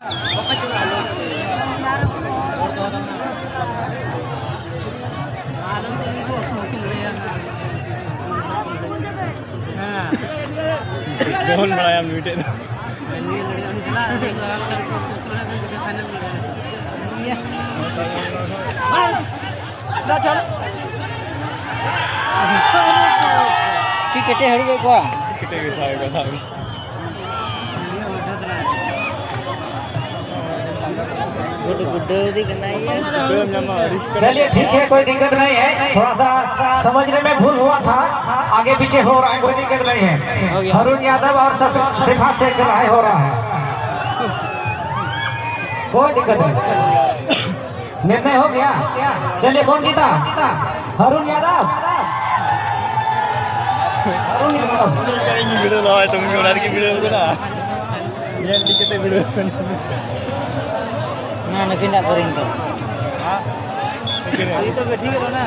कौन बड़ा मीटे टिकटे हड़बे को टिकटे के सारे चलिए ठीक है, कोई दिक्कत नहीं है। थोड़ा सा समझने में भूल हुआ था, आगे पीछे हो रहा है, कोई दिक्कत नहीं है। अरुण यादव और सिफात से लड़ाई हो रहा है, कोई दिक्कत नहीं। निर्णय हो गया। चलिए कौन जीता? अरुण यादव। वीडियो लाओ तुम की वीडियो बना ये टिकटे वीडियो ना नहीं करेंगे तो ये तो ठीक है ना।